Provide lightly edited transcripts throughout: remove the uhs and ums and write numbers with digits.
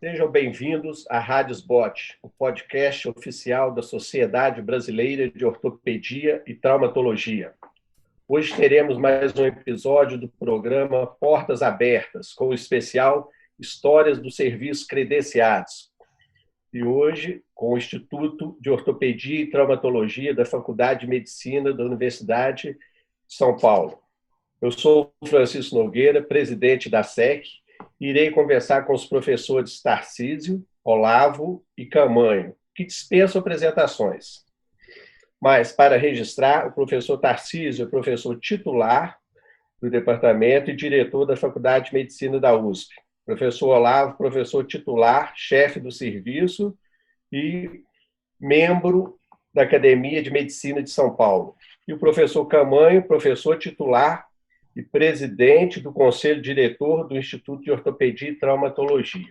Sejam bem-vindos à Radiosbot, o podcast oficial da Sociedade Brasileira de Ortopedia e Traumatologia. Hoje teremos mais um episódio do programa Portas Abertas, com o especial Histórias dos Serviços Credenciados. E hoje, com o Instituto de Ortopedia e Traumatologia da Faculdade de Medicina da Universidade de São Paulo. Eu sou o Francisco Nogueira, presidente da SEC, e irei conversar com os professores Tarcísio, Olavo e Camanho, que dispensam apresentações. Mas, para registrar, o professor Tarcísio é professor titular do departamento e diretor da Faculdade de Medicina da USP. Professor Olavo, professor titular, chefe do serviço e membro da Academia de Medicina de São Paulo. E o professor Camanho, professor titular e presidente do Conselho Diretor do Instituto de Ortopedia e Traumatologia.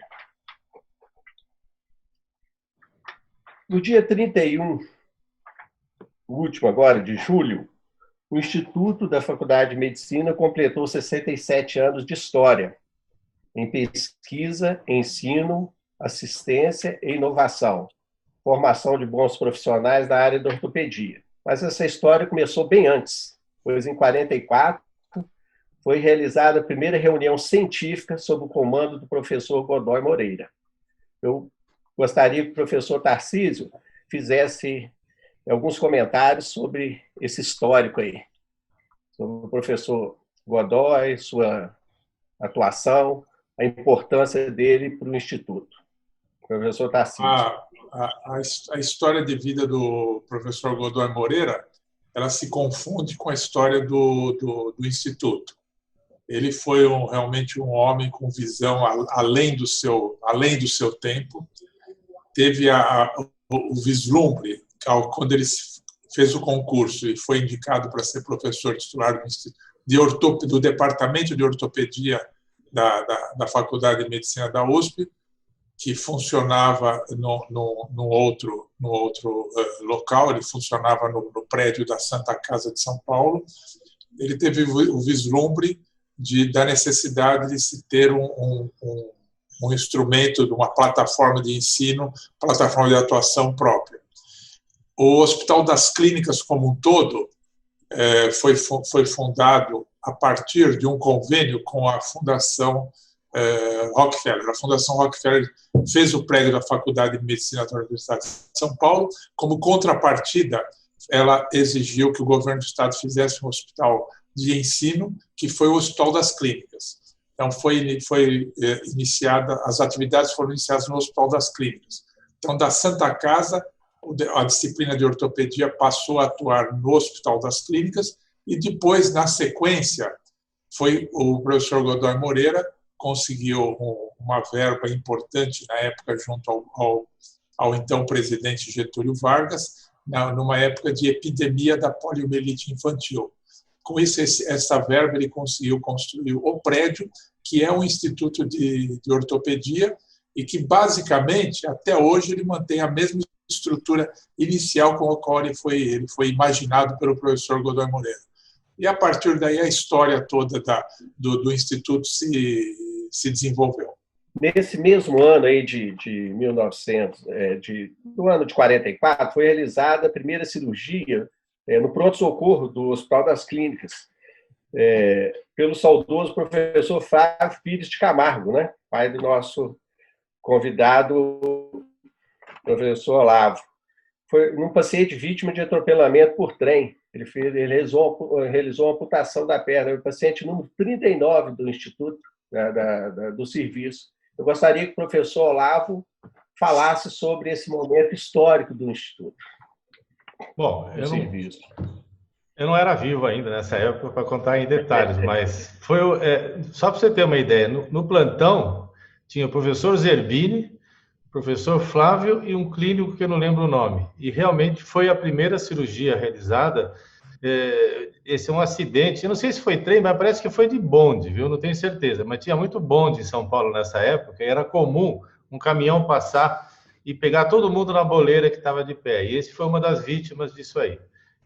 No dia 31, o último agora, de julho, o Instituto da Faculdade de Medicina completou 67 anos de história em pesquisa, ensino, assistência e inovação, formação de bons profissionais na área da ortopedia. Mas essa história começou bem antes, pois em 1944, foi realizada a primeira reunião científica sob o comando do professor Godoy Moreira. Eu gostaria que o professor Tarcísio fizesse alguns comentários sobre esse histórico aí, sobre o professor Godoy, sua atuação, a importância dele para o Instituto. Professor Tarcísio. A história de vida do professor Godoy Moreira, ela se confunde com a história do Instituto. Ele foi realmente um homem com visão além do seu tempo. Teve o vislumbre, quando ele fez o concurso e foi indicado para ser professor titular do Departamento de Ortopedia da Faculdade de Medicina da USP, que funcionava no outro local, ele funcionava no prédio da Santa Casa de São Paulo. Ele teve o vislumbre da necessidade de se ter um instrumento, uma plataforma de ensino, plataforma de atuação própria. O Hospital das Clínicas como um todo foi fundado a partir de um convênio com a Fundação Rockefeller. A Fundação Rockefeller fez o prédio da Faculdade de Medicina da Universidade de São Paulo. Como contrapartida, ela exigiu que o governo do estado fizesse um hospital de ensino, que foi o Hospital das Clínicas. Então, as atividades foram iniciadas no Hospital das Clínicas. Então, da Santa Casa, a disciplina de ortopedia passou a atuar no Hospital das Clínicas e depois, na sequência, foi o professor Godoy Moreira conseguiu uma verba importante na época junto ao então presidente Getúlio Vargas, numa época de epidemia da poliomielite infantil. Com isso, essa verba, ele conseguiu construir o prédio, que é um instituto de ortopedia e que, basicamente, até hoje, ele mantém a mesma estrutura inicial com a qual ele foi imaginado pelo professor Godoy Moreira. E, a partir daí, a história toda do instituto se desenvolveu. Nesse mesmo ano aí de 1900, do ano de 44, foi realizada a primeira cirurgia no pronto-socorro do Hospital das Clínicas, pelo saudoso professor Flávio Pires de Camargo, né? Pai do nosso convidado, professor Olavo. Foi num paciente vítima de atropelamento por trem. Ele realizou a amputação da perna, o paciente número 39 do Instituto, do serviço. Eu gostaria que o professor Olavo falasse sobre esse momento histórico do Instituto. Bom, eu não era vivo ainda nessa época para contar em detalhes, mas foi só para você ter uma ideia, no plantão tinha o professor Zerbini, o professor Flávio e um clínico que eu não lembro o nome. E realmente foi a primeira cirurgia realizada. Esse é um acidente, eu não sei se foi trem, mas parece que foi de bonde, viu? Não tenho certeza, mas tinha muito bonde em São Paulo nessa época, e era comum um caminhão passar e pegar todo mundo na boleira que estava de pé. E esse foi uma das vítimas disso aí.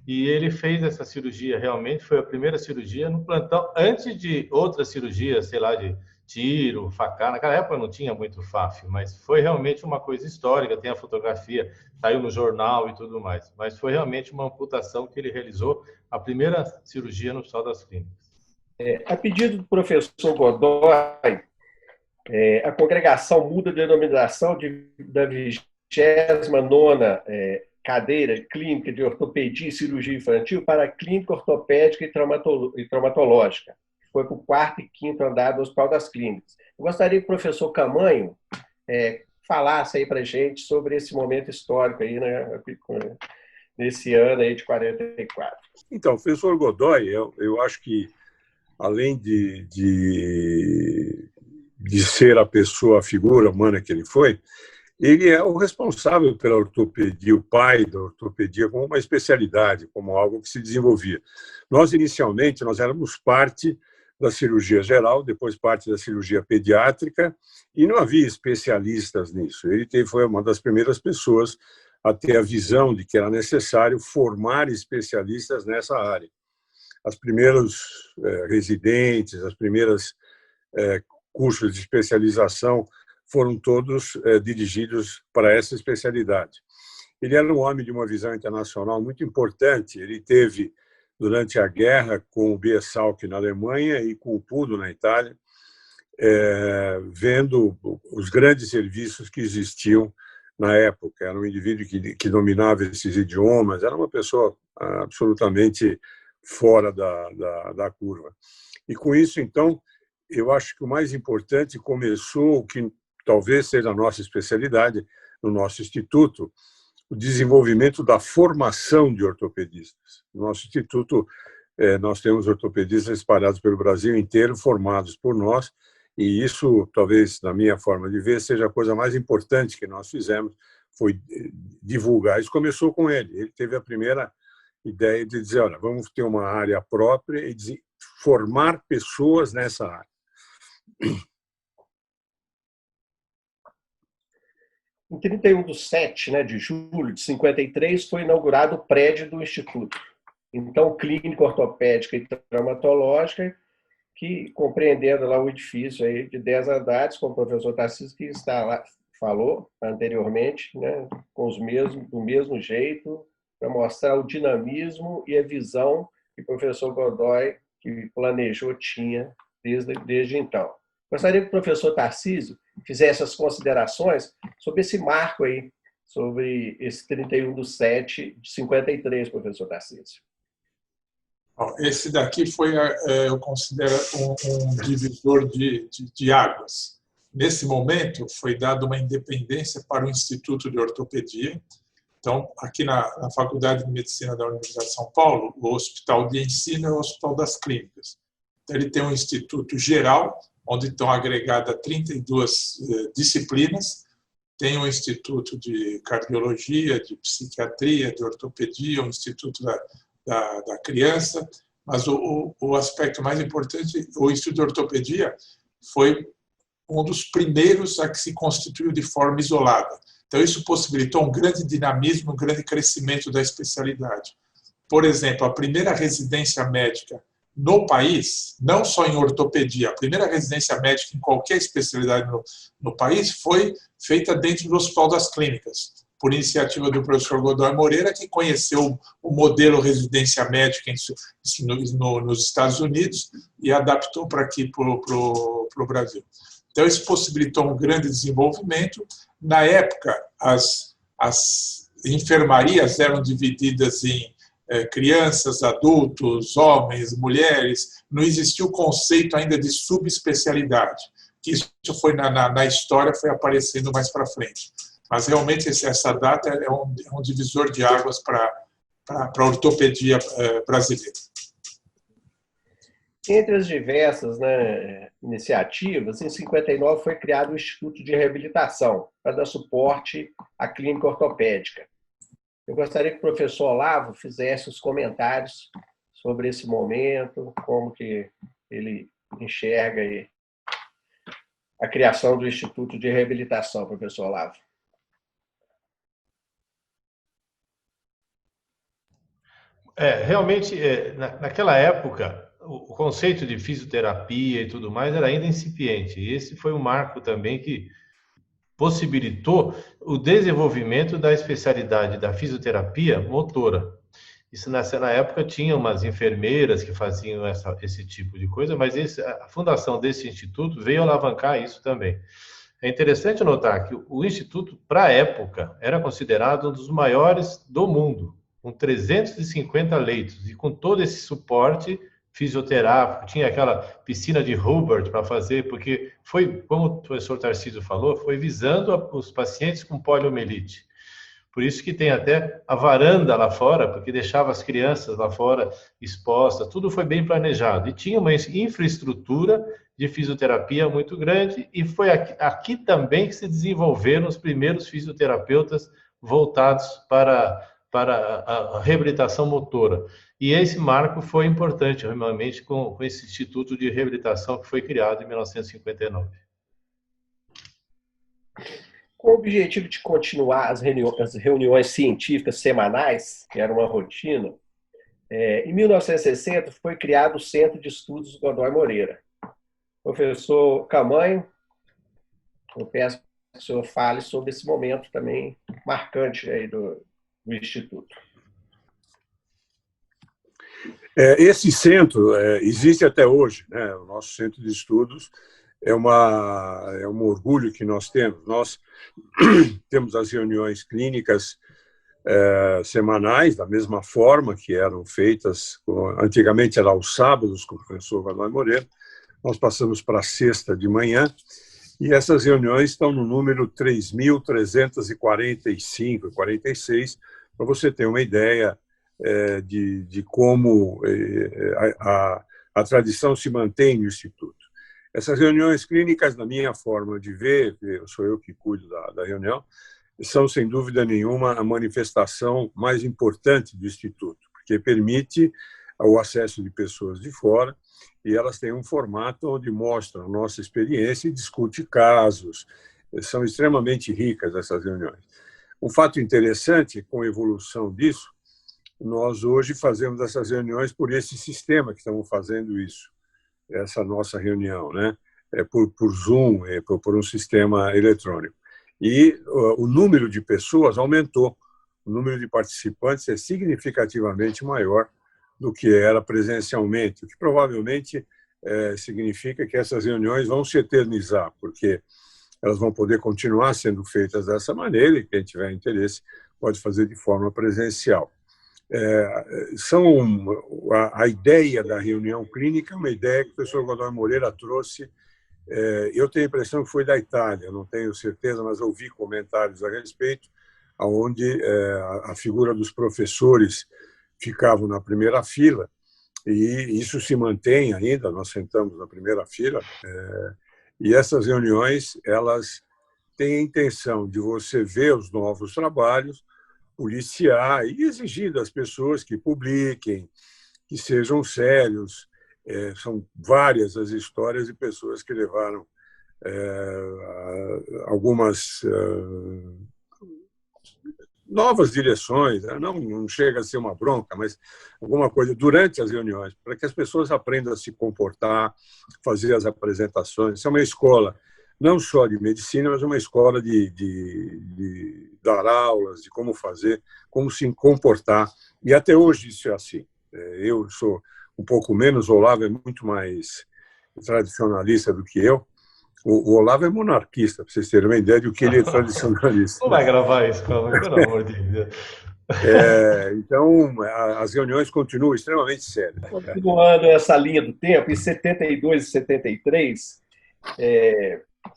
E ele fez essa cirurgia, realmente, foi a primeira cirurgia no plantão, antes de outras cirurgias, sei lá, de tiro, facada. Naquela época não tinha muito FAF, mas foi realmente uma coisa histórica. Tem a fotografia, saiu no jornal e tudo mais. Mas foi realmente uma amputação que ele realizou, a primeira cirurgia no Hospital das Clínicas. A pedido do professor Godoy, a congregação muda de denominação da 29ª cadeira clínica de ortopedia e cirurgia infantil para a clínica ortopédica e traumatológica. Foi para o 4º e 5º andar do Hospital das Clínicas. Eu gostaria que o professor Camanho falasse aí para a gente sobre esse momento histórico aí, né, nesse ano aí de 44. Então, o professor Godoy, eu acho que, além de ser a figura humana que ele foi, ele é o responsável pela ortopedia, o pai da ortopedia como uma especialidade, como algo que se desenvolvia. Nós, inicialmente, éramos parte da cirurgia geral, depois parte da cirurgia pediátrica, e não havia especialistas nisso. Ele foi uma das primeiras pessoas a ter a visão de que era necessário formar especialistas nessa área. As primeiros residentes, as primeiras cursos de especialização foram todos dirigidos para essa especialidade. Ele era um homem de uma visão internacional muito importante. Ele teve, durante a guerra, com o BS Salk na Alemanha e com o Pudo na Itália, vendo os grandes serviços que existiam na época. Era um indivíduo que dominava esses idiomas, era uma pessoa absolutamente fora da curva. E com isso, então, eu acho que o mais importante começou, o que talvez seja a nossa especialidade no nosso instituto, o desenvolvimento da formação de ortopedistas. No nosso instituto, nós temos ortopedistas espalhados pelo Brasil inteiro, formados por nós, e isso, talvez, na minha forma de ver, seja a coisa mais importante que nós fizemos, foi divulgar. Isso começou com ele. Ele teve a primeira ideia de dizer, olha, vamos ter uma área própria e formar pessoas nessa área. Em 31/7, né, de julho de 53, foi inaugurado o prédio do Instituto. Então, clínica ortopédica e traumatológica, que compreendendo lá o edifício aí de 10 andares, como o professor Tarcísio que está lá, falou anteriormente, né, do mesmo jeito, para mostrar o dinamismo e a visão que o professor Godoy, que planejou, tinha desde então. Gostaria que o professor Tarcísio fizesse as considerações sobre esse marco aí, sobre esse 31/7 de 53, professor Tarcísio. Esse daqui foi, eu considero, um divisor de águas. Nesse momento, foi dada uma independência para o Instituto de Ortopedia. Então, aqui na Faculdade de Medicina da Universidade de São Paulo, o Hospital de Ensino é o Hospital das Clínicas. Então, ele tem um instituto geral, onde estão agregadas 32 disciplinas, tem um instituto de cardiologia, de psiquiatria, de ortopedia, um instituto da criança, mas o aspecto mais importante, o Instituto de Ortopedia foi um dos primeiros a que se constituiu de forma isolada. Então, isso possibilitou um grande dinamismo, um grande crescimento da especialidade. Por exemplo, a primeira residência médica no país, não só em ortopedia, a primeira residência médica em qualquer especialidade no país foi feita dentro do Hospital das Clínicas, por iniciativa do professor Godoy Moreira, que conheceu o modelo residência médica nos Estados Unidos e adaptou para aqui, para o Brasil. Então, isso possibilitou um grande desenvolvimento. Na época, as enfermarias eram divididas em crianças, adultos, homens, mulheres. Não existia o conceito ainda de subespecialidade, que isso foi na história, foi aparecendo mais para frente. Mas realmente essa data é um divisor de águas para a ortopedia brasileira. Entre as diversas, né, iniciativas, em 59 foi criado o Instituto de Reabilitação para dar suporte à clínica ortopédica. Eu gostaria que o professor Olavo fizesse os comentários sobre esse momento, como que ele enxerga aí a criação do Instituto de Reabilitação, professor Olavo. Realmente, naquela época, o conceito de fisioterapia e tudo mais era ainda incipiente. E esse foi um marco também que possibilitou o desenvolvimento da especialidade da fisioterapia motora. Isso na época tinha umas enfermeiras que faziam esse tipo de coisa, mas a fundação desse instituto veio alavancar isso também. É interessante notar que o instituto, para a época, era considerado um dos maiores do mundo, com 350 leitos e com todo esse suporte fisioterápico. Tinha aquela piscina de Hubert para fazer, porque foi, como o professor Tarcísio falou, foi visando os pacientes com poliomielite. Por isso que tem até a varanda lá fora, porque deixava as crianças lá fora expostas, tudo foi bem planejado. E tinha uma infraestrutura de fisioterapia muito grande, e foi aqui também que se desenvolveram os primeiros fisioterapeutas voltados para a reabilitação motora. E esse marco foi importante, realmente, com esse Instituto de Reabilitação que foi criado em 1959. Com o objetivo de continuar as reuniões científicas semanais, que era uma rotina, em 1960 foi criado o Centro de Estudos Godoy Moreira. Professor Camanho, eu peço que o senhor fale sobre esse momento também marcante aí do Instituto. Esse centro existe até hoje, né? O nosso Centro de Estudos é um orgulho que nós temos. Nós temos as reuniões clínicas semanais, da mesma forma que eram feitas, antigamente era aos sábados, com o professor Godoy Moreira, nós passamos para a sexta de manhã, e essas reuniões estão no número 3.345, 46, para você ter uma ideia de como a tradição se mantém no Instituto. Essas reuniões clínicas, na minha forma de ver, sou eu que cuido da reunião, são, sem dúvida nenhuma, a manifestação mais importante do Instituto, porque permite o acesso de pessoas de fora, e elas têm um formato onde mostram a nossa experiência e discute casos. São extremamente ricas essas reuniões. Um fato interessante, com a evolução disso, nós hoje fazemos essas reuniões por esse sistema que estamos fazendo isso, essa nossa reunião, né? Por Zoom, por um sistema eletrônico. E o número de pessoas aumentou, o número de participantes é significativamente maior do que era presencialmente, o que provavelmente significa que essas reuniões vão se eternizar, porque elas vão poder continuar sendo feitas dessa maneira, e quem tiver interesse pode fazer de forma presencial. A ideia da reunião clínica é uma ideia que o professor Godoy Moreira trouxe. Eu tenho a impressão que foi da Itália, não tenho certeza, mas ouvi comentários a respeito, onde a figura dos professores ficavam na primeira fila, e isso se mantém ainda, nós sentamos na primeira fila, e essas reuniões elas têm a intenção de você ver os novos trabalhos, policiar e exigir das pessoas que publiquem, que sejam sérios. São várias as histórias de pessoas que levaram algumas novas direções, né? Não chega a ser uma bronca, mas alguma coisa durante as reuniões, para que as pessoas aprendam a se comportar, fazer as apresentações. Isso é uma escola não só de medicina, mas uma escola de dar aulas, de como fazer, como se comportar. E até hoje isso é assim. Eu sou um pouco menos, o Olavo é muito mais tradicionalista do que eu. O Olavo é monarquista, para vocês terem uma ideia de o que ele é tradicionalista. Não vai gravar isso, pelo amor de Deus. Então, as reuniões continuam extremamente sérias. Continuando essa linha do tempo, em 72 e 73,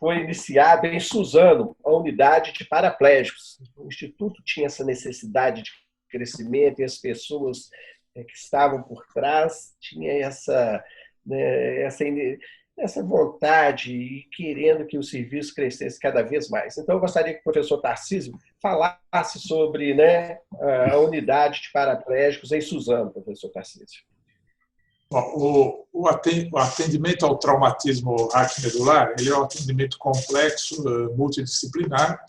foi iniciada em Suzano a unidade de paraplégicos. O Instituto tinha essa necessidade de crescimento, e as pessoas que estavam por trás tinham essa vontade e querendo que o serviço crescesse cada vez mais. Então, eu gostaria que o professor Tarcísio falasse sobre a unidade de paraplégicos em Suzano, professor Tarcísio. Bom, o atendimento ao traumatismo raquimedular ele é um atendimento complexo, multidisciplinar,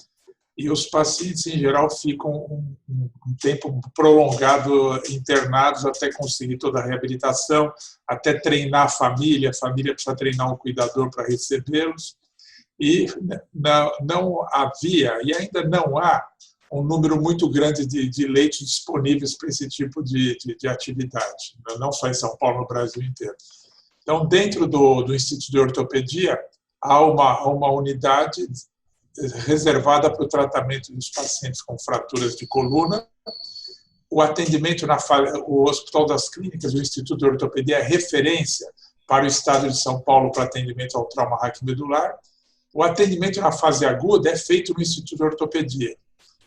e os pacientes, em geral, ficam um tempo prolongado internados até conseguir toda a reabilitação, até treinar a família precisa treinar um cuidador para recebê-los, e não havia, e ainda não há, um número muito grande de leitos disponíveis para esse tipo de atividade, não só em São Paulo, no Brasil inteiro. Então, dentro do Instituto de Ortopedia, há uma unidade reservada para o tratamento dos pacientes com fraturas de coluna. O atendimento o Hospital das Clínicas, o Instituto de Ortopedia, é referência para o estado de São Paulo para atendimento ao trauma raquimedular. O atendimento na fase aguda é feito no Instituto de Ortopedia.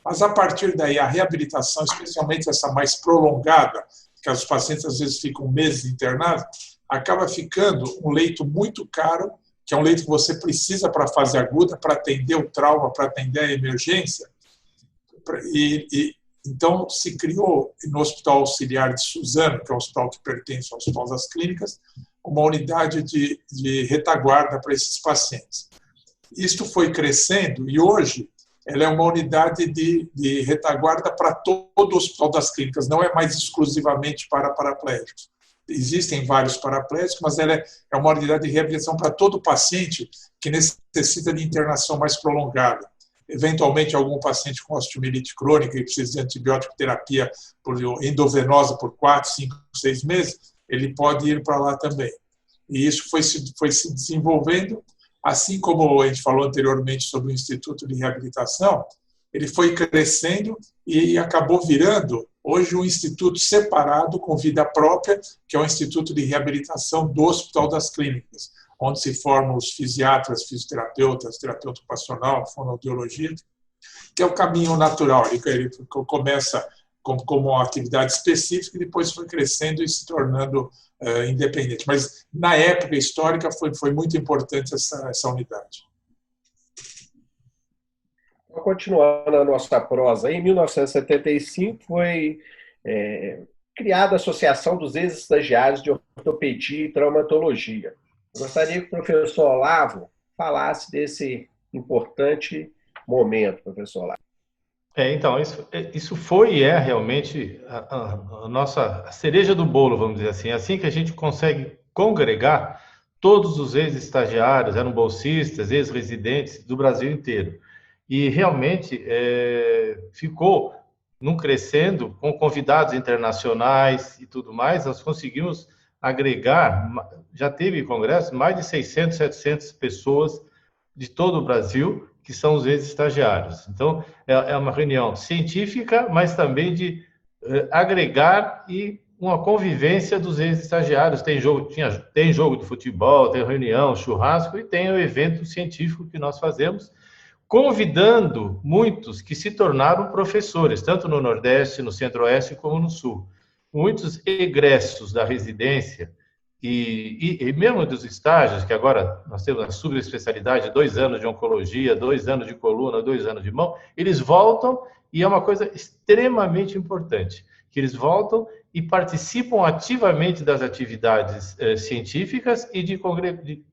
Mas, a partir daí, a reabilitação, especialmente essa mais prolongada, que os pacientes às vezes ficam meses internados, acaba ficando um leito muito caro, que é um leito que você precisa para a fase aguda, para atender o trauma, para atender a emergência. Então, se criou no Hospital Auxiliar de Suzano, que é um hospital que pertence ao Hospital das Clínicas, uma unidade de retaguarda para esses pacientes. Isto foi crescendo e hoje ela é uma unidade de retaguarda para todo o Hospital das Clínicas, não é mais exclusivamente para paraplégicos. Existem vários paraplégicos, mas ela é uma unidade de reabilitação para todo paciente que necessita de internação mais prolongada. Eventualmente, algum paciente com osteomielite crônica e precisa de antibiótico terapia endovenosa por 4, 5, 6 meses, ele pode ir para lá também. E isso foi se desenvolvendo, assim como a gente falou anteriormente sobre o Instituto de Reabilitação, ele foi crescendo e acabou virando, hoje, um instituto separado, com vida própria, que é o Instituto de Reabilitação do Hospital das Clínicas, onde se formam os fisiatras, fisioterapeutas, terapeuta ocupacional, fonoaudiologia, que é o caminho natural. Ele começa como uma atividade específica e depois foi crescendo e se tornando independente. Mas, na época histórica, foi muito importante essa unidade. Continuando a nossa prosa, em 1975 foi criada a Associação dos Ex-Estagiários de Ortopedia e Traumatologia. Eu gostaria que o professor Olavo falasse desse importante momento, professor Olavo. Então, isso foi e é realmente a nossa cereja do bolo, vamos dizer assim. Assim que a gente consegue congregar todos os ex-estagiários, eram bolsistas, ex-residentes do Brasil inteiro. E realmente ficou num crescendo, com convidados internacionais e tudo mais, nós conseguimos agregar, já teve congresso, mais de 600, 700 pessoas de todo o Brasil, que são os ex-estagiários. Então, é uma reunião científica, mas também de agregar e uma convivência dos ex-estagiários. Tem jogo de futebol, tem reunião, churrasco e tem o evento científico que nós fazemos, convidando muitos que se tornaram professores, tanto no Nordeste, no Centro-Oeste, como no Sul. Muitos egressos da residência e mesmo dos estágios, que agora nós temos a subespecialidade, 2 anos de oncologia, 2 anos de coluna, 2 anos de mão, eles voltam e é uma coisa extremamente importante, que eles voltam e participam ativamente das atividades científicas e de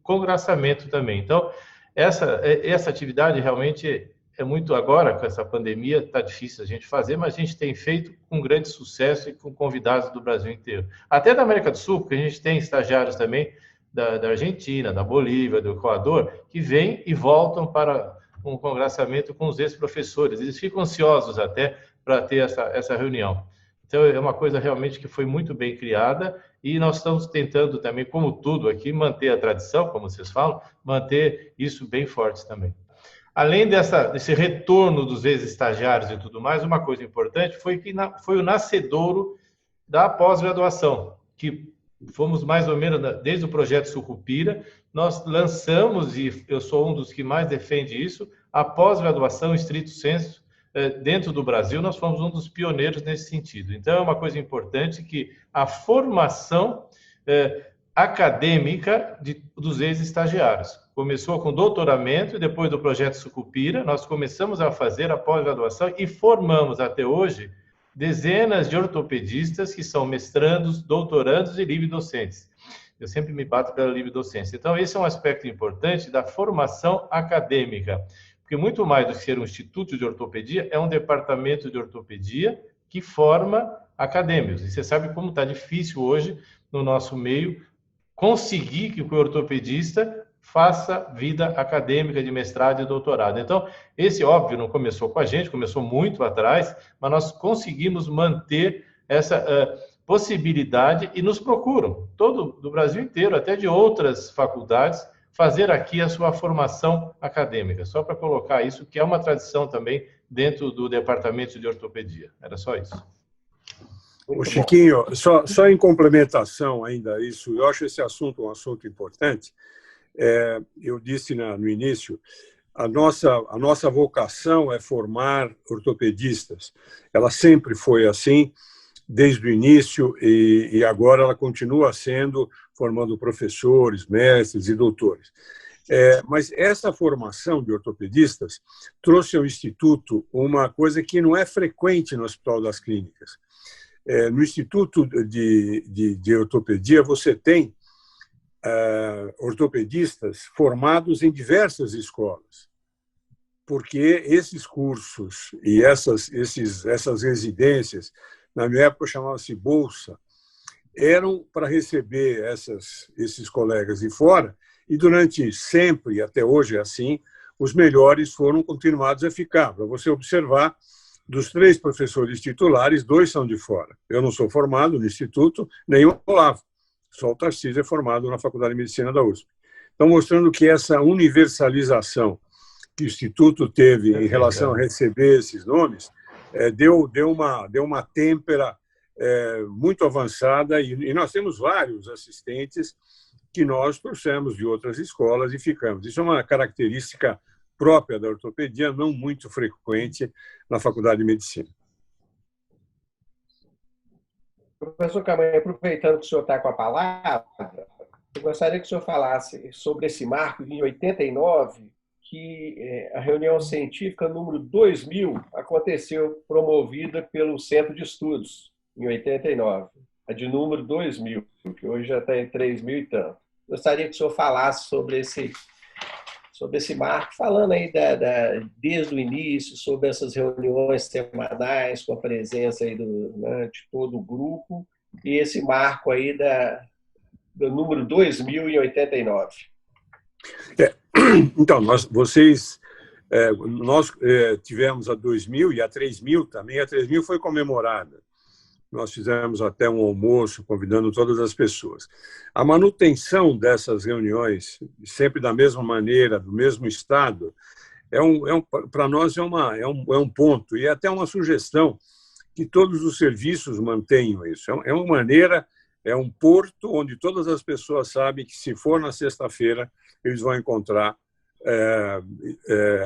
congraçamento também. Então, essa atividade realmente é muito agora, com essa pandemia, está difícil a gente fazer, mas a gente tem feito com grande sucesso e com convidados do Brasil inteiro. Até da América do Sul, porque a gente tem estagiários também da Argentina, da Bolívia, do Equador, que vêm e voltam para um congraçamento com os ex-professores. Eles ficam ansiosos até para ter essa reunião. Então, é uma coisa realmente que foi muito bem criada e nós estamos tentando também, como tudo aqui, manter a tradição, como vocês falam, manter isso bem forte também. Além desse retorno dos ex-estagiários e tudo mais, uma coisa importante foi o nascedouro da pós-graduação, que fomos mais ou menos, desde o projeto Sucupira, nós lançamos, e eu sou um dos que mais defende isso, a pós-graduação estrito sensu. Dentro do Brasil, nós fomos um dos pioneiros nesse sentido. Então, é uma coisa importante que a formação acadêmica dos ex-estagiários. Começou com doutoramento e depois do projeto Sucupira, nós começamos a fazer a pós-graduação e formamos até hoje dezenas de ortopedistas que são mestrandos, doutorandos e livre-docentes. Eu sempre me bato pela livre-docência. Então, esse é um aspecto importante da formação acadêmica, Porque muito mais do que ser um instituto de ortopedia, é um departamento de ortopedia que forma acadêmicos. E você sabe como está difícil hoje, no nosso meio, conseguir que o ortopedista faça vida acadêmica de mestrado e doutorado. Então, esse, óbvio, não começou com a gente, começou muito atrás, mas nós conseguimos manter essa possibilidade e nos procuram, todo do Brasil inteiro, até de outras faculdades, fazer aqui a sua formação acadêmica, só para colocar isso, que é uma tradição também dentro do departamento de ortopedia. Era só isso. O Chiquinho, só em complementação ainda a isso, eu acho esse assunto um assunto importante. Eu disse no início, a nossa vocação é formar ortopedistas. Ela sempre foi assim, desde o início, e agora ela continua sendo, formando professores, mestres e doutores. Mas essa formação de ortopedistas trouxe ao Instituto uma coisa que não é frequente no Hospital das Clínicas. No Instituto de Ortopedia, você tem ortopedistas formados em diversas escolas, porque esses cursos e essas residências, na minha época chamava-se Bolsa, eram para receber esses colegas de fora, e durante sempre, e até hoje é assim, os melhores foram continuados a ficar. Para você observar, dos 3 professores titulares, 2 são de fora. Eu não sou formado no Instituto, nem o Olavo. Só o Tarcísio é formado na Faculdade de Medicina da USP. Então, mostrando que essa universalização que o Instituto teve em relação a receber esses nomes, deu uma têmpera muito avançada, e nós temos vários assistentes que nós trouxemos de outras escolas e ficamos. Isso é uma característica própria da ortopedia, não muito frequente na Faculdade de Medicina. Professor Camargo, aproveitando que o senhor está com a palavra, eu gostaria que o senhor falasse sobre esse marco em 89, que a reunião científica número 2000 aconteceu, promovida pelo Centro de Estudos, em 89. A de número 2000, que hoje já está em 3.000 e tanto. Gostaria que o senhor falasse sobre esse marco, falando aí desde o início, sobre essas reuniões semanais, com a presença aí de todo o grupo, e esse marco aí do número 2000 em 89. Então, nós tivemos a 2000 e a 3000 também. A 3000 foi comemorada. Nós fizemos até um almoço convidando todas as pessoas. A manutenção dessas reuniões, sempre da mesma maneira, do mesmo estado, para nós é um ponto e até uma sugestão que todos os serviços mantenham isso. É uma maneira, é um porto onde todas as pessoas sabem que, se for na sexta-feira, eles vão encontrar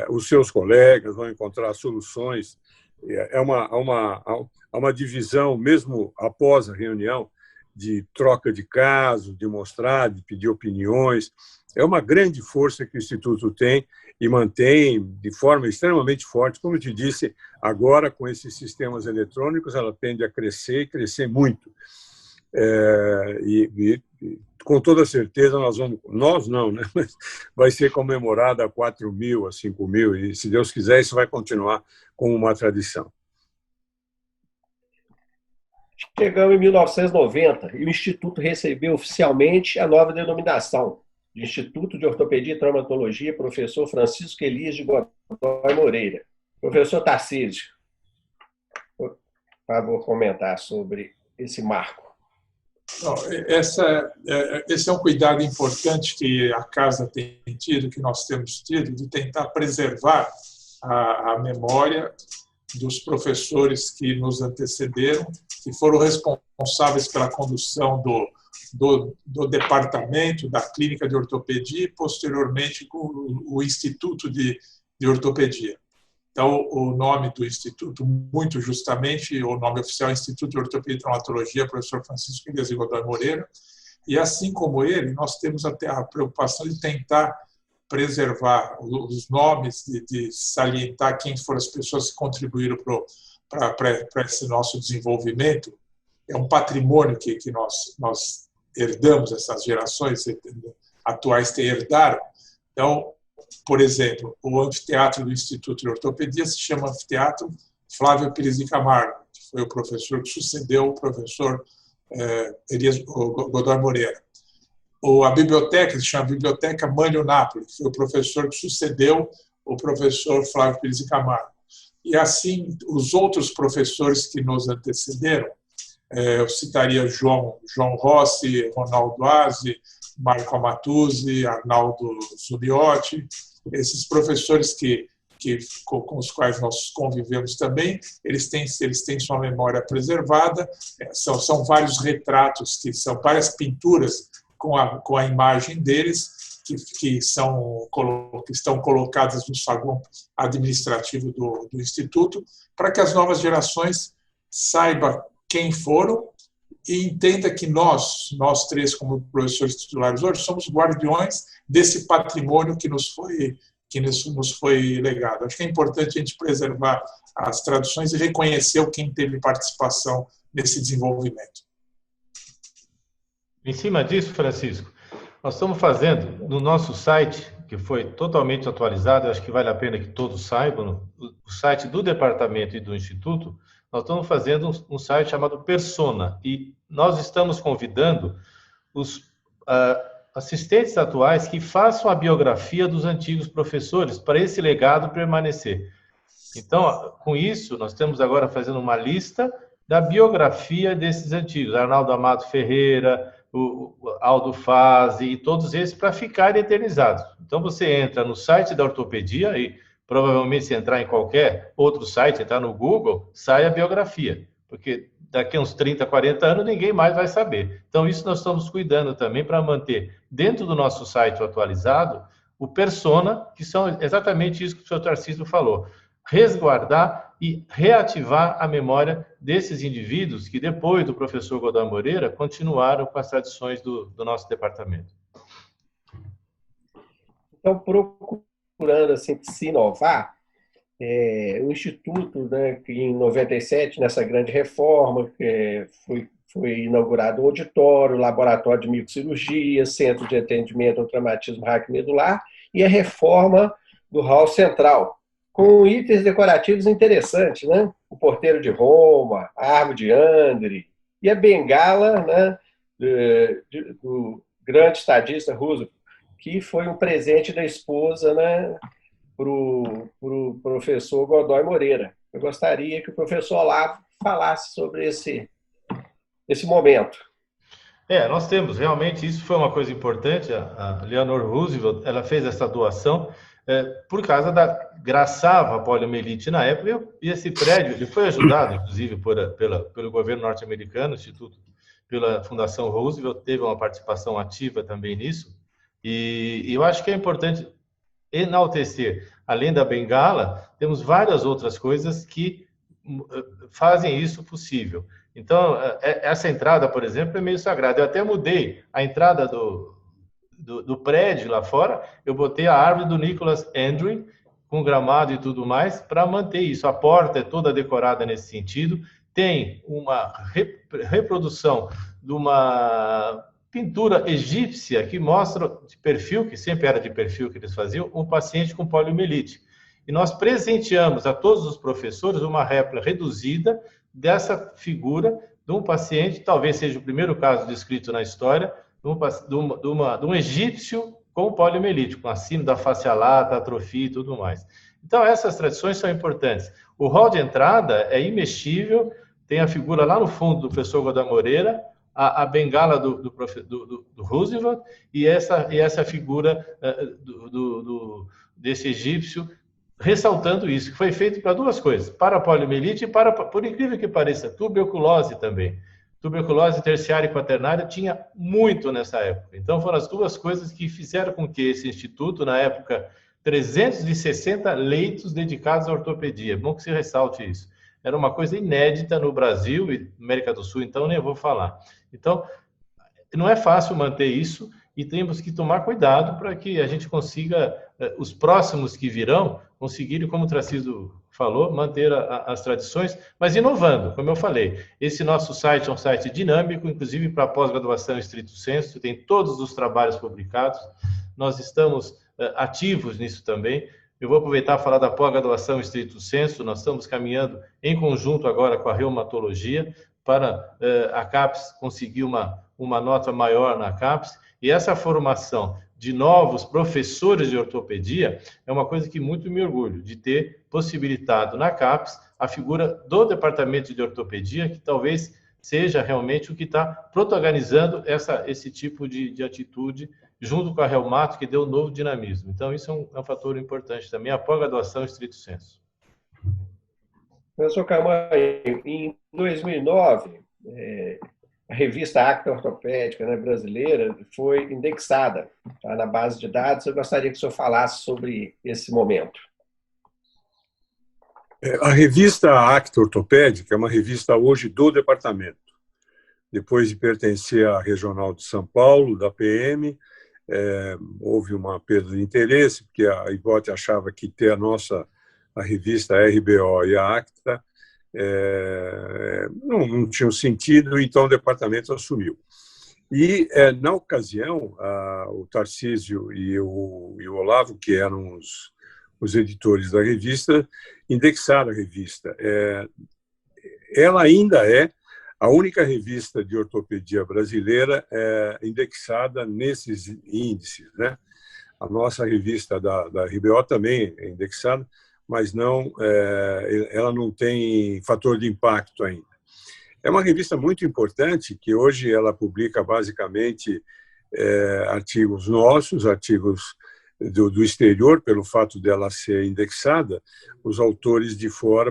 os seus colegas, vão encontrar soluções. É uma divisão, mesmo após a reunião, de troca de casos, de mostrar, de pedir opiniões. É uma grande força que o Instituto tem e mantém de forma extremamente forte. Como eu te disse, agora, com esses sistemas eletrônicos, ela tende a crescer e crescer muito. E com toda certeza nós não, né? Mas vai ser comemorada a 4.000, a 5.000, e, se Deus quiser, isso vai continuar como uma tradição. Chegamos em 1990 e o Instituto recebeu oficialmente a nova denominação de Instituto de Ortopedia e Traumatologia, professor Francisco Elias de Godoy Moreira. Professor Tarcísio, por favor, comentar sobre esse marco. Esse é um cuidado importante que a Casa tem tido, que nós temos tido, de tentar preservar a memória dos professores que nos antecederam, que foram responsáveis pela condução do departamento, da clínica de ortopedia e, posteriormente, o Instituto de Ortopedia. Então, o nome do Instituto, muito justamente, o nome oficial é Instituto de Ortopedia e Traumatologia, professor Francisco Elias de Godoy Moreira, e, assim como ele, nós temos até a preocupação de tentar preservar os nomes, de salientar quem foram as pessoas que contribuíram para esse nosso desenvolvimento. É um patrimônio que nós herdamos, essas gerações atuais herdaram. Então, Por exemplo, o anfiteatro do Instituto de Ortopedia se chama Anfiteatro Flávio Pires de Camargo, que foi o professor que sucedeu o professor Godoy Moreira. A biblioteca se chama Biblioteca Mânlio Napoli, que foi o professor que sucedeu o professor Flávio Pires de Camargo. E assim, os outros professores que nos antecederam, eu citaria João Rossi, Ronaldo Aze, Marco Amatuzzi, Arnaldo Zubiotti, esses professores com os quais nós convivemos também, eles têm sua memória preservada, são vários retratos, que são várias pinturas com a imagem deles, que estão colocadas no saguão administrativo do Instituto, para que as novas gerações saibam quem foram e entenda que nós três, como professores titulares hoje, somos guardiões desse patrimônio que nos foi legado. Acho que é importante a gente preservar as tradições e reconhecer quem teve participação nesse desenvolvimento. Em cima disso, Francisco, nós estamos fazendo no nosso site, que foi totalmente atualizado, acho que vale a pena que todos saibam, o site do departamento e do Instituto, nós estamos fazendo um site chamado Persona, e nós estamos convidando os assistentes atuais que façam a biografia dos antigos professores, para esse legado permanecer. Então, com isso, nós estamos agora fazendo uma lista da biografia desses antigos, Arnaldo Amado Ferreira, o Aldo Fazi e todos esses, para ficarem eternizados. Então, você entra no site da ortopedia e provavelmente se entrar em qualquer outro site, entrar no Google, sai a biografia, porque daqui a uns 30, 40 anos ninguém mais vai saber. Então, isso nós estamos cuidando também para manter dentro do nosso site atualizado o persona, que são exatamente isso que o senhor Tarcísio falou, resguardar e reativar a memória desses indivíduos que, depois do professor Godoy Moreira, continuaram com as tradições do nosso departamento. Então, procurando assim, se inovar, o Instituto, né, que em 97, nessa grande reforma, foi inaugurado um auditório, laboratório de microcirurgia, centro de atendimento ao traumatismo raquimedular e a reforma do hall central, com itens decorativos interessantes, né? O porteiro de Roma, a árvore de Angri e a bengala, né, do grande estadista Roosevelt, que foi um presente da esposa, né, para o professor Godoy Moreira. Eu gostaria que o professor Olavo falasse sobre esse momento. Nós temos, realmente, isso foi uma coisa importante, a Eleanor Roosevelt, ela fez essa doação por causa da graçava poliomielite na época, e esse prédio ele foi ajudado, inclusive, pelo governo norte-americano, Instituto, pela Fundação Roosevelt, teve uma participação ativa também nisso, e eu acho que é importante enaltecer, além da bengala, temos várias outras coisas que fazem isso possível. Então, essa entrada, por exemplo, é meio sagrada. Eu até mudei a entrada do prédio lá fora, eu botei a árvore do Nicholas Andrew, com gramado e tudo mais, para manter isso. A porta é toda decorada nesse sentido. Tem uma reprodução de uma pintura egípcia que mostra de perfil, que sempre era de perfil que eles faziam, um paciente com poliomielite. E nós presenteamos a todos os professores uma réplica reduzida dessa figura de um paciente, talvez seja o primeiro caso descrito na história, de um egípcio com poliomielite, com acima da face alata, atrofia e tudo mais. Então, essas tradições são importantes. O hall de entrada é imexível, tem a figura lá no fundo do professor Godoy Moreira, a bengala do Roosevelt e essa figura desse egípcio, ressaltando isso, que foi feito para duas coisas, para a poliomielite e para, por incrível que pareça, tuberculose também. Tuberculose terciária e quaternária tinha muito nessa época. Então, foram as duas coisas que fizeram com que esse instituto, na época, 360 leitos dedicados à ortopedia. Bom que se ressalte isso. Era uma coisa inédita no Brasil e América do Sul, então nem vou falar. Então, não é fácil manter isso e temos que tomar cuidado para que a gente consiga, os próximos que virão, conseguirem, como o Tarcísio falou, manter as tradições, mas inovando, como eu falei. Esse nosso site é um site dinâmico, inclusive para pós-graduação em estrito sensu, tem todos os trabalhos publicados. Nós estamos ativos nisso também. Eu vou aproveitar para falar da pós-graduação estrito sensu. Nós estamos caminhando em conjunto agora com a reumatologia para a CAPES conseguir uma nota maior na CAPES. E essa formação de novos professores de ortopedia é uma coisa que muito me orgulho, de ter possibilitado na CAPES a figura do departamento de ortopedia, que talvez seja realmente o que está protagonizando esse tipo de atitude, junto com a Reumato, que deu um novo dinamismo. Então, isso é um fator importante também, a pós-graduação estrito sensu. Professor Camanho, em 2009, a revista Acta Ortopédica, né, brasileira foi indexada, tá, na base de dados. Eu gostaria que o senhor falasse sobre esse momento. A revista Acta Ortopédica é uma revista hoje do departamento. Depois de pertencer à Regional de São Paulo, da PM, houve uma perda de interesse, porque a IBOT achava que ter a revista RBO e a Acta não tinham sentido, então o departamento assumiu. E, na ocasião, o Tarcísio e o Olavo, que eram os editores da revista, indexaram a revista. Ela ainda é a única revista de ortopedia brasileira indexada nesses índices, né? A nossa revista da RBO também é indexada, mas ela não tem fator de impacto ainda. É uma revista muito importante, que hoje ela publica basicamente artigos nossos, artigos do exterior, pelo fato dela ser indexada. Os autores de fora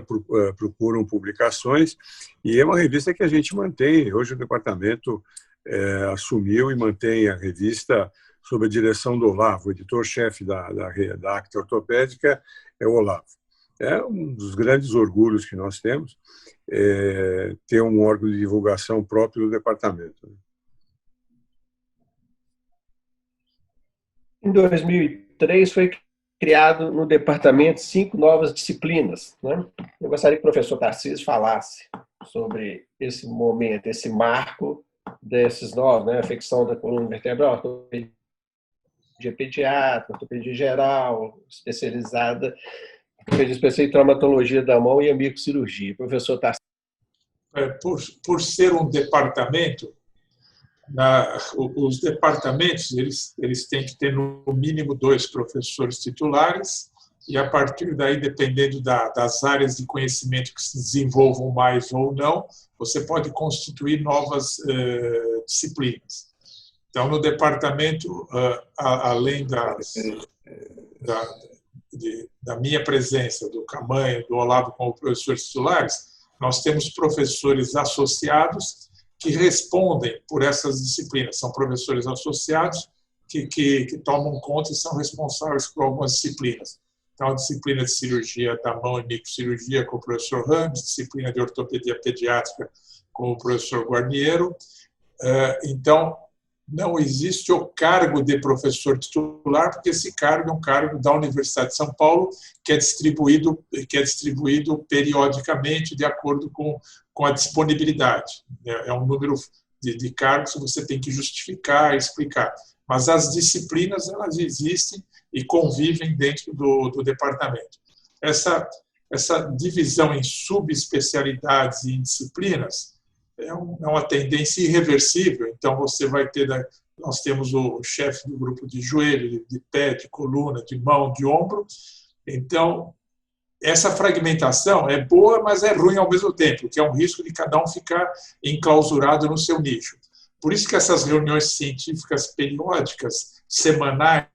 procuram publicações, e é uma revista que a gente mantém. Hoje o departamento assumiu e mantém a revista sob a direção do Olavo. O editor-chefe da Acta Ortopédica é o Olavo. É um dos grandes orgulhos que nós temos, ter um órgão de divulgação próprio do departamento. Em 2003, foi criado no departamento 5 novas disciplinas, né? Eu gostaria que o professor Tarcísio falasse sobre esse momento, esse marco desses novos, né? Afecção da coluna vertebral, ortopedia pediátrica, ortopedia geral, especializada, em traumatologia da mão e microcirurgia. Professor Tarcísio. Por ser um departamento, os departamentos eles têm que ter no mínimo 2 professores titulares, e a partir daí, dependendo das áreas de conhecimento que se desenvolvam mais ou não, você pode constituir novas disciplinas. Então, no departamento, além da minha presença, do Camanho, do Olavo como professores titulares, nós temos professores associados que respondem por essas disciplinas. São professores associados que tomam conta e são responsáveis por algumas disciplinas. Então, a disciplina de cirurgia da mão e microcirurgia com o professor Ramos, disciplina de ortopedia pediátrica com o professor Guarniero. Então, não existe o cargo de professor titular, porque esse cargo é um cargo da Universidade de São Paulo, que é distribuído periodicamente de acordo com a disponibilidade. É um número de cargos que você tem que justificar, explicar. Mas as disciplinas, elas existem e convivem dentro do departamento. Essa divisão em subespecialidades e em disciplinas é uma tendência irreversível. Então, você vai ter... Nós temos o chefe do grupo de joelho, de pé, de coluna, de mão, de ombro. Então, essa fragmentação é boa, mas é ruim ao mesmo tempo, que é um risco de cada um ficar enclausurado no seu nicho. Por isso que essas reuniões científicas periódicas, semanais,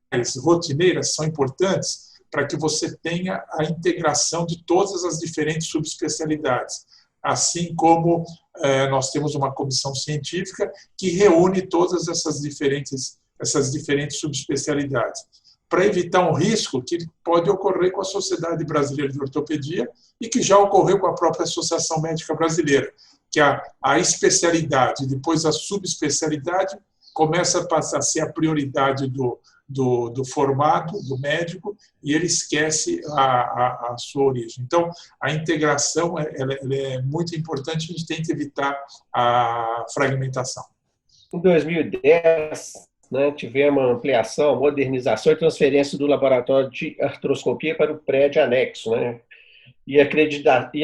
rotineiras, são importantes para que você tenha a integração de todas as diferentes subespecialidades. Assim como nós temos uma comissão científica que reúne todas essas diferentes subespecialidades, para evitar um risco que pode ocorrer com a Sociedade Brasileira de Ortopedia e que já ocorreu com a própria Associação Médica Brasileira, que a especialidade, depois a subespecialidade, começa a passar a ser a prioridade do formado, do médico, e ele esquece a sua origem. Então, a integração ela é muito importante, a gente tem que evitar a fragmentação. Em 2010, né, tivemos ampliação, modernização e transferência do laboratório de artroscopia para o prédio anexo, né, e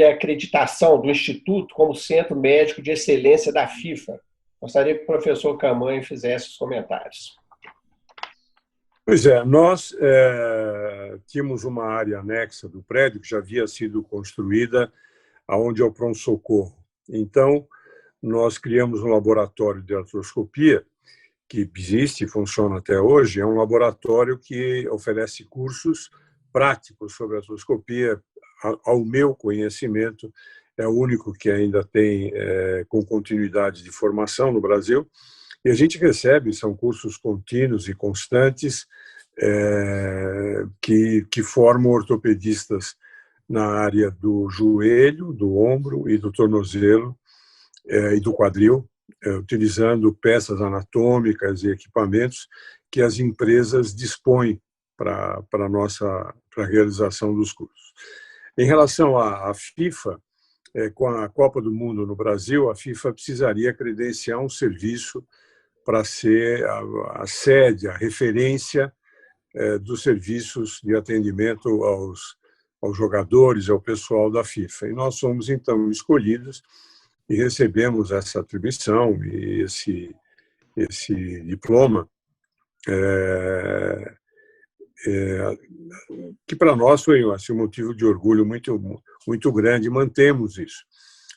acreditação do Instituto como Centro Médico de Excelência da FIFA. Gostaria que o professor Camanho fizesse os comentários. Pois é, nós tínhamos uma área anexa do prédio que já havia sido construída aonde é o pronto-socorro. Então, nós criamos um laboratório de artroscopia que existe e funciona até hoje. É um laboratório que oferece cursos práticos sobre artroscopia. Ao meu conhecimento, é o único que ainda tem com continuidade de formação no Brasil. E a gente recebe, são cursos contínuos e constantes que formam ortopedistas na área do joelho, do ombro e do tornozelo e do quadril, utilizando peças anatômicas e equipamentos que as empresas dispõem para a realização dos cursos. Em relação à FIFA, com a Copa do Mundo no Brasil, a FIFA precisaria credenciar um serviço para ser a sede, a referência dos serviços de atendimento aos jogadores, ao pessoal da FIFA. E nós fomos, então, escolhidos e recebemos essa atribuição e esse diploma, que para nós foi assim, um motivo de orgulho muito grande. Mantemos isso.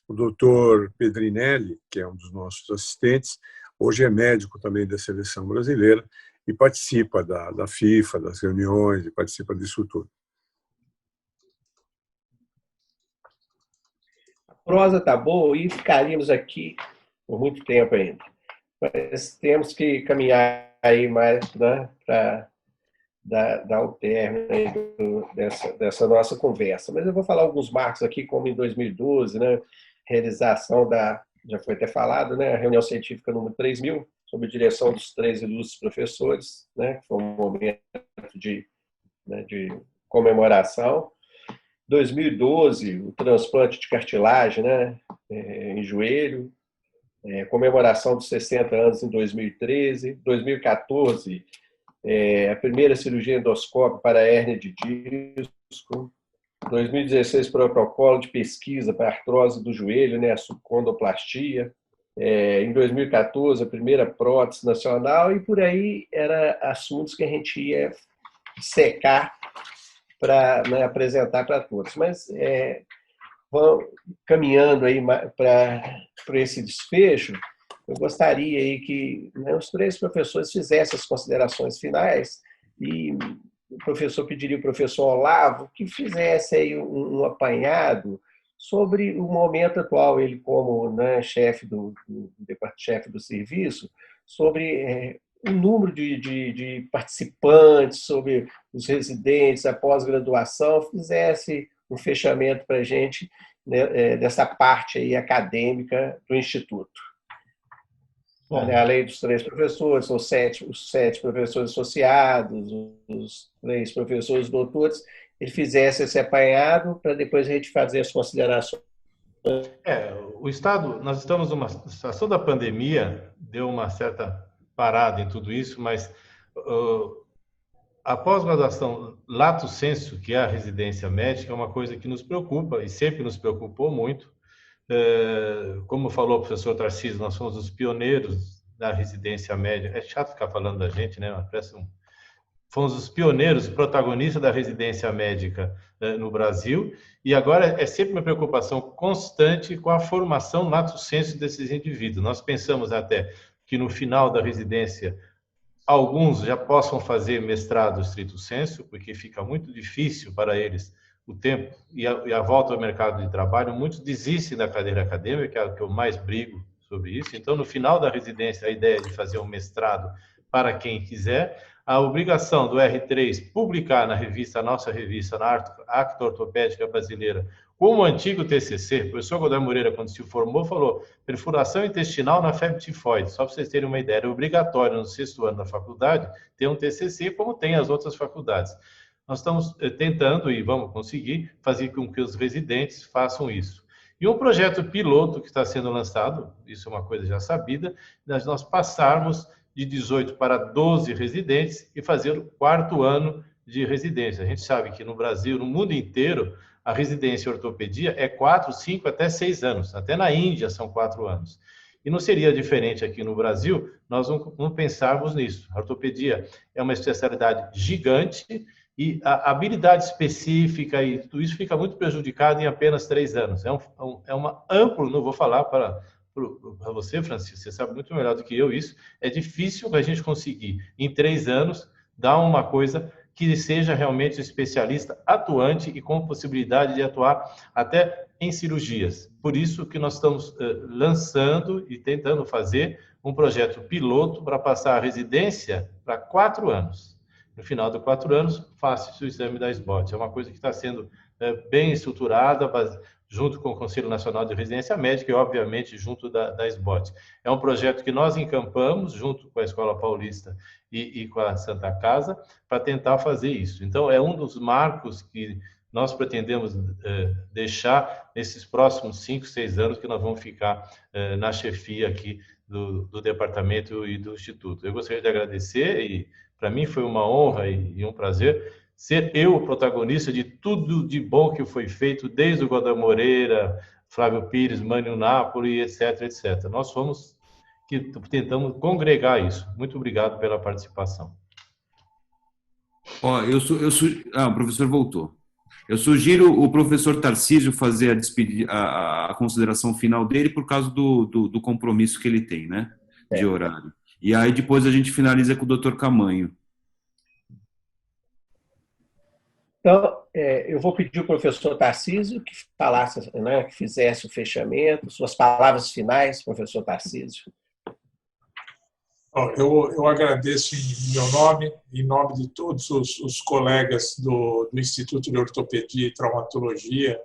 O doutor Pedrinelli, que é um dos nossos assistentes, hoje é médico também da seleção brasileira e participa da FIFA, das reuniões, e participa disso tudo. A prosa está boa e ficaríamos aqui por muito tempo ainda. Mas temos que caminhar aí mais, né, para dar o término dessa nossa conversa. Mas eu vou falar alguns marcos aqui, como em 2012, né, realização já foi até falado, né, a reunião científica número 3000, sob a direção dos 3 ilustres professores, né, que foi um momento de comemoração. 2012, o transplante de cartilagem, né, em joelho, comemoração dos 60 anos em 2013. 2014, a primeira cirurgia endoscópica para a hérnia de disco. 2016, protocolo de pesquisa para a artrose do joelho, né, a subcondoplastia. Em 2014, a primeira prótese nacional, e por aí eram assuntos que a gente ia secar para, né, apresentar para todos. Mas vamos caminhando aí para esse desfecho. Eu gostaria aí que, né, os 3 professores fizessem as considerações finais e o professor pediria ao professor Olavo que fizesse aí um apanhado sobre o momento atual, ele como, né, chefe do serviço, sobre o número de participantes, sobre os residentes, a pós-graduação, fizesse um fechamento para a gente, né, dessa parte aí acadêmica do Instituto. Bom, além dos 3 professores, os 7 professores associados, os 3 professores doutores, ele fizesse esse apanhado para depois a gente fazer as considerações. O Estado, nós estamos numa situação da pandemia, deu uma certa parada em tudo isso, mas a pós-graduação lato sensu, que é a residência médica, é uma coisa que nos preocupa e sempre nos preocupou muito. Como falou o professor Tarcísio, nós somos os pioneiros da residência médica. É chato ficar falando da gente, né? Fomos os pioneiros, protagonistas da residência médica no Brasil, e agora é sempre uma preocupação constante com a formação lato sensu desses indivíduos. Nós pensamos até que no final da residência alguns já possam fazer mestrado stricto sensu, porque fica muito difícil para eles o tempo e a volta ao mercado de trabalho. Muitos desistem da carreira acadêmica, que é o que eu mais brigo sobre isso. Então, no final da residência, a ideia é de fazer um mestrado para quem quiser. A obrigação do R3 publicar na revista, a nossa revista, na Acta Ortopédica Brasileira, como o antigo TCC. O professor Godoy Moreira, quando se formou, falou perfuração intestinal na febre tifoide. Só para vocês terem uma ideia, era obrigatório no 6º ano da faculdade ter um TCC, como tem as outras faculdades. Nós estamos tentando, e vamos conseguir, fazer com que os residentes façam isso. E um projeto piloto que está sendo lançado, isso é uma coisa já sabida, nós passarmos de 18 para 12 residentes e fazer o 4º ano de residência. A gente sabe que no Brasil, no mundo inteiro, a residência em ortopedia é 4, 5, até 6 anos. Até na Índia são 4 anos. E não seria diferente aqui no Brasil, nós não pensarmos nisso. A ortopedia é uma especialidade gigante e a habilidade específica e tudo isso fica muito prejudicado em apenas 3 anos. É uma amplo, não vou falar para você, Francisco, você sabe muito melhor do que eu isso, é difícil a gente conseguir, em 3 anos, dar uma coisa que seja realmente especialista, atuante e com possibilidade de atuar até em cirurgias. Por isso que nós estamos lançando e tentando fazer um projeto piloto para passar a residência para 4 anos. No final de 4 anos, faça o exame da SBOT. É uma coisa que está sendo bem estruturada, junto com o Conselho Nacional de Residência Médica e, obviamente, junto da SBOT. É um projeto que nós encampamos, junto com a Escola Paulista e com a Santa Casa, para tentar fazer isso. Então, é um dos marcos que nós pretendemos deixar nesses próximos 5, 6 anos que nós vamos ficar na chefia aqui do departamento e do Instituto. Eu gostaria de agradecer e, para mim, foi uma honra e um prazer ser eu o protagonista de tudo de bom que foi feito, desde o Godoy Moreira, Flávio Pires, Mânio Napoli, etc, etc. Nós fomos que tentamos congregar isso. Muito obrigado pela participação. O professor voltou. Eu sugiro o professor Tarcísio fazer a consideração final dele por causa do compromisso que ele tem, né, de horário. E aí depois a gente finaliza com o doutor Camanho. Então, eu vou pedir ao professor Tarcísio que falasse, né, que fizesse o fechamento, suas palavras finais, professor Tarcísio. Eu agradeço em meu nome, em nome de todos os colegas do Instituto de Ortopedia e Traumatologia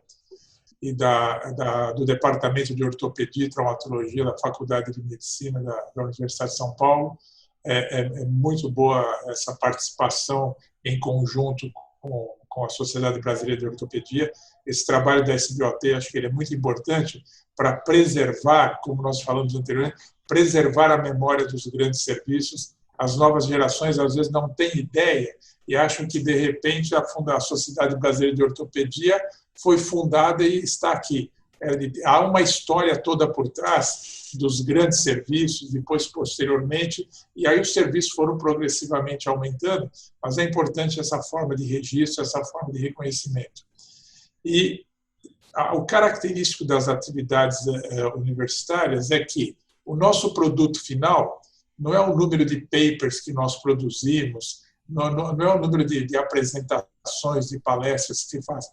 e do Departamento de Ortopedia e Traumatologia da Faculdade de Medicina da Universidade de São Paulo. É muito boa essa participação em conjunto com a Sociedade Brasileira de Ortopedia. Esse trabalho da SBOT, acho que ele é muito importante para preservar, como nós falamos anteriormente, preservar a memória dos grandes serviços. As novas gerações, às vezes, não têm ideia e acham que, de repente, a Sociedade Brasileira de Ortopedia foi fundada e está aqui. Há uma história toda por trás dos grandes serviços, depois, posteriormente, e aí os serviços foram progressivamente aumentando, mas é importante essa forma de registro, essa forma de reconhecimento. E o característico das atividades universitárias é que o nosso produto final não é o número de papers que nós produzimos, não é o número de apresentações, de palestras que se faz.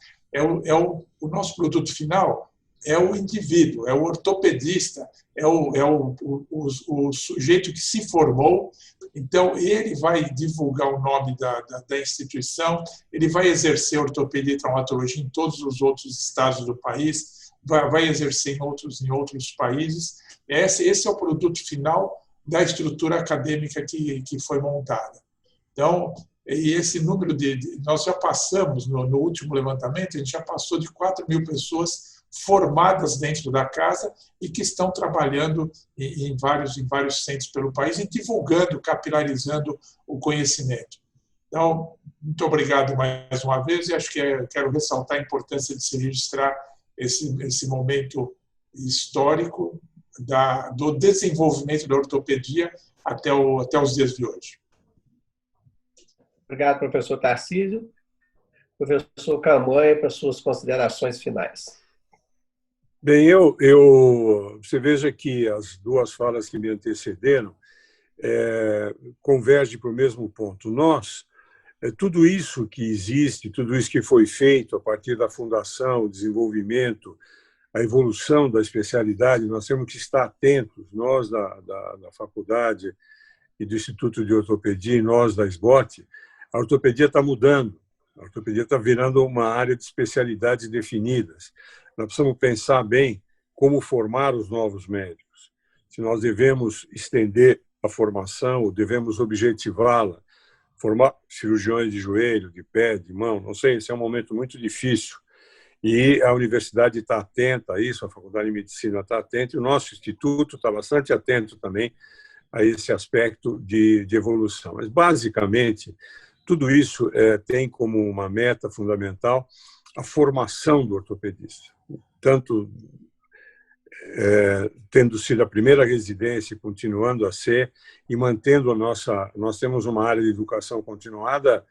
O nosso produto final é o indivíduo, é o ortopedista, é o sujeito que se formou. Então, ele vai divulgar o nome da instituição, ele vai exercer ortopedia e traumatologia em todos os outros estados do país, vai exercer em outros países. Esse é o produto final da estrutura acadêmica que foi montada. Então, e esse número nós já passamos, no último levantamento, a gente já passou de 4.000 pessoas formadas dentro da casa e que estão trabalhando em vários centros pelo país e divulgando, capilarizando o conhecimento. Então, muito obrigado mais uma vez e acho que quero ressaltar a importância de se registrar esse momento histórico do desenvolvimento da ortopedia até os dias de hoje. Obrigado, professor Tarcísio. Professor Camanho, para suas considerações finais. Bem, você veja que as duas falas que me antecederam convergem para o mesmo ponto. Nós, tudo isso que existe, tudo isso que foi feito a partir da fundação, o desenvolvimento, a evolução da especialidade, nós temos que estar atentos, nós da faculdade e do Instituto de Ortopedia e nós da SBOT, a ortopedia está mudando, a ortopedia está virando uma área de especialidades definidas. Nós precisamos pensar bem como formar os novos médicos. Se nós devemos estender a formação, ou devemos objetivá-la, formar cirurgiões de joelho, de pé, de mão, não sei, esse é um momento muito difícil. E a universidade está atenta a isso, a Faculdade de Medicina está atenta, e o nosso instituto está bastante atento também a esse aspecto de evolução. Mas, basicamente, tudo isso tem como uma meta fundamental a formação do ortopedista. Tanto tendo sido a primeira residência, continuando a ser, e mantendo a nossa... Nós temos uma área de educação continuada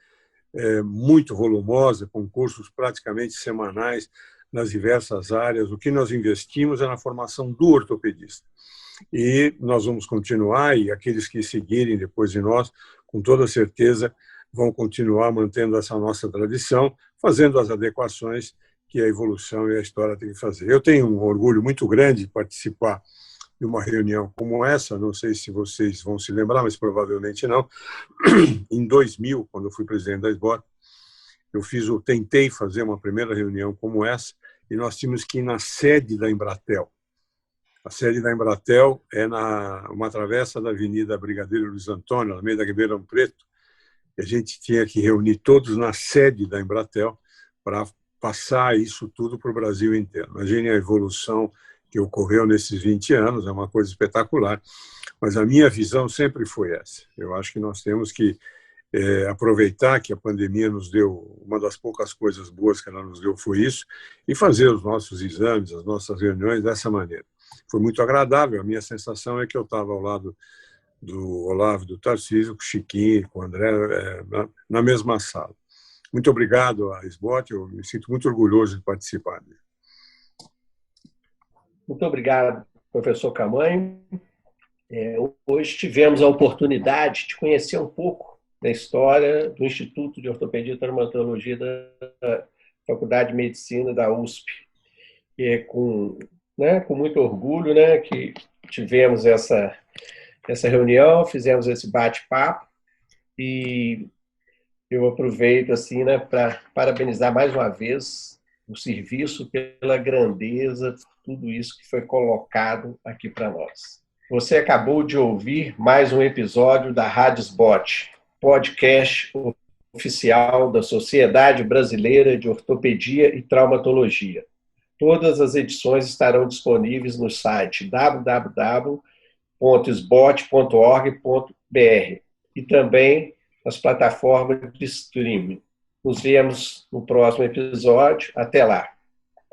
muito volumosa, com cursos praticamente semanais nas diversas áreas. O que nós investimos é na formação do ortopedista. E nós vamos continuar, e aqueles que seguirem depois de nós, com toda certeza, vão continuar mantendo essa nossa tradição, fazendo as adequações que a evolução e a história têm que fazer. Eu tenho um orgulho muito grande de participar de uma reunião como essa, não sei se vocês vão se lembrar, mas provavelmente não. Em 2000, quando eu fui presidente da SBOT, eu tentei fazer uma primeira reunião como essa, e nós tínhamos que ir na sede da Embratel. A sede da Embratel é uma travessa da Avenida Brigadeiro Luiz Antônio, no meio da Ribeirão Preto. A gente tinha que reunir todos na sede da Embratel para passar isso tudo para o Brasil inteiro. Imagine a evolução que ocorreu nesses 20 anos, é uma coisa espetacular. Mas a minha visão sempre foi essa. Eu acho que nós temos que aproveitar que a pandemia nos deu, uma das poucas coisas boas que ela nos deu foi isso, e fazer os nossos exames, as nossas reuniões dessa maneira. Foi muito agradável. A minha sensação é que eu estava ao lado do Olavo, do Tarcísio, com o Chiquinho, com o André, na mesma sala. Muito obrigado à SBOT, eu me sinto muito orgulhoso de participar dele. Muito obrigado, professor Camanho. Hoje tivemos a oportunidade de conhecer um pouco da história do Instituto de Ortopedia e Traumatologia da Faculdade de Medicina da USP. E com muito orgulho, que tivemos essa reunião, fizemos esse bate-papo, e eu aproveito assim, para parabenizar mais uma vez o serviço pela grandeza, tudo isso que foi colocado aqui para nós. Você acabou de ouvir mais um episódio da Rádio SBOT, podcast oficial da Sociedade Brasileira de Ortopedia e Traumatologia. Todas as edições estarão disponíveis no site www.sbot.org.br e também nas plataformas de streaming. Nos vemos no próximo episódio. Até lá!